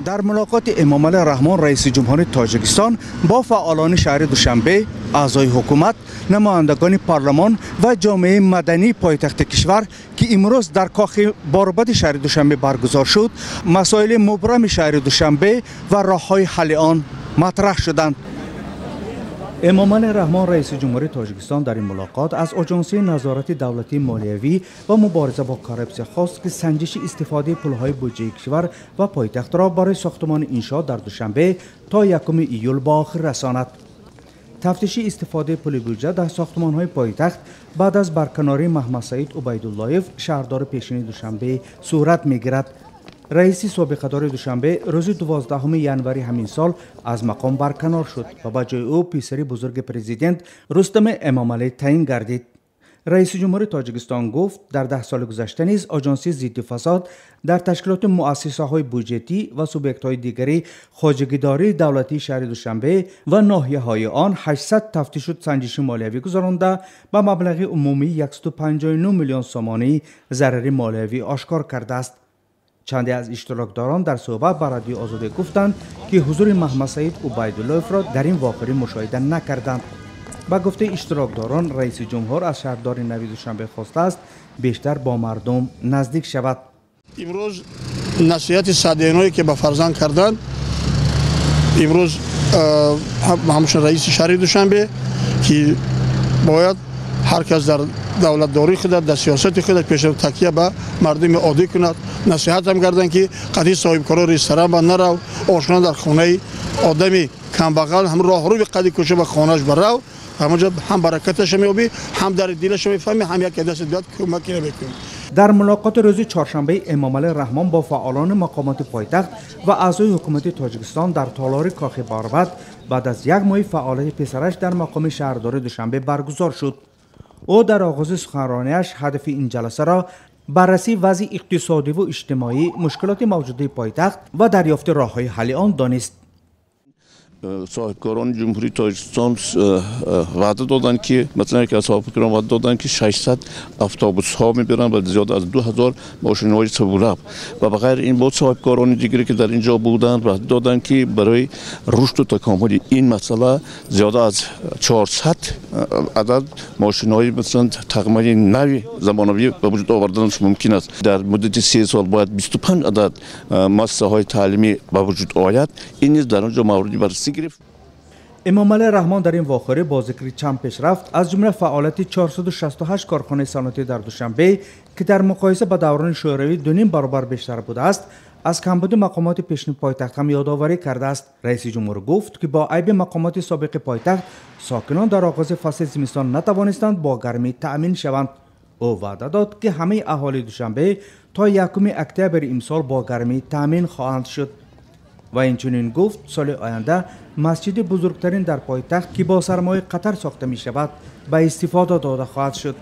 در ملاقات امامعلی رحمان رئیس جمهوری تاجیکستان با فعالان شهر دوشنبه، اعضای حکومت، نمایندگان پارلمان و جامعه مدنی پایتخت کشور که امروز در کاخ باربد شهر دوشنبه برگزار شد، مسائل مبرم شهر دوشنبه و راه‌های حل آن مطرح شدند. امامعلی رحمان رئیس جمهوری تاجیکستان در این ملاقات از آژانس نظارت دولتی مالیوی و مبارزه با کارپسیا خواست که سنجش استفاده پولهای بودجه کشور و پایتخت را برای ساختمان انشاء در دوشنبه تا 1 ایول به آخر رساند. تفتیش استفاده پول بودجه در ساختمان‌های پایتخت بعد از برکناری محمد سعید عبیداللهیف شهردار پیشین دوشنبه صورت می‌گیرد. رئیس سابقه‌دار دوشنبه روز 12 ینوری همین سال از مقام برکنار شد و به جای او پسر بزرگ پرزیدنت رستم امامعلی تعیین گردید. رئیس جمهور تاجیکستان گفت در 10 سال گذشته نیز آژانس ضد فساد در تشکیلات مؤسسه‌های بودجتی و سوبیکت‌های دیگری خواجگیداری دولتی شهر دوشنبه و ناحیه‌های آن 800 تفتیش و سنجش مالیوی گذرانده به مبلغ عمومی 159 میلیون سومانی ضرر مالیوی آشکار کرده است. چندی از اشتراکداران در صحبت با رادیو آزادی گفتند که حضور محمد سعید عبیداللهیف را در این واقعه مشاهده نکردند. با گفته اشتراکداران رئیس جمهور از شهردار نوی دوشنبه خواسته است بیشتر با مردم نزدیک شود. امروز نصیحت صادقانه‌ای که به فرزند کردند، امروز همچون رئیس شهر دوشنبه که باید هر کس در دولتداری خود در سیاست خود پیش رو تکیه به مردم عادی کند. نصیحت هم کردند که قضیه صاحب کارا رستوران با نرو، آشنا در خانه آدمی کم بغل هم راه رو به قضیه کوچه به خانه‌اش برو، همونجا هم برکتش میابی، هم در دلش میفهمی، هم یک دست بیاد کمک میکنه. در ملاقات روز چهارشنبه امامعلی رحمان با فعالان مقامات پایتخت و اعضای حکومت تاجیکستان در تالار کاخ باربد بعد از 1 ماه فعالیت پسرش در مقام شهردار دوشنبه برگزار شد. او در آغاز سخنرانیش هدف این جلسه را بررسی وضع اقتصادی و اجتماعی، مشکلات موجوده پایتخت و دریافت راه‌های حل آن دانست. صاحبکاران جمهوری تاجیکستان وعده دادند که مثلا که صاحبکاران وعده دادند که 600 اتوبوس ها میبرند و زیاد از 2000 ماشین های سبولاب و بغیر این بود صاحبکاران دیگری که در اینجا بودند وعده دادند که برای رشد و تکامل این مسئله زیاد از 400 عدد ماشین های مثلا تقمه نوی زمانوی به وجود آوردنش ممکن است. در مدت 3 سال باید 25 عدد مؤسسه های تعلیمی به وجود آید. این نیز در آنجا موردی بررسی گرفت. امامعلی رحمان در این واقعه با ذکر چند پیشرفت از جمله فعالیت 468 کارخانه صنعتی در دوشنبه که در مقایسه با دوران شوروی 2.5 برابر بیشتر بوده است، از کمبود مقامات پیشین پایتخت هم یادآوری کرده است. رئیس جمهور گفت که با عیب مقامات سابق پایتخت ساکنان در آغاز فصل زمستان نتوانستند با گرمی تأمین شوند. او وعده داد که همه اهالی دوشنبه تا 1 اکتبر امسال با گرمی تأمین خواهند شد. و اینچنین گفت سال آینده مسجد بزرگترین در پایتخت که با سرمایه قطر ساخته می شود به استفاده داده خواهد شد.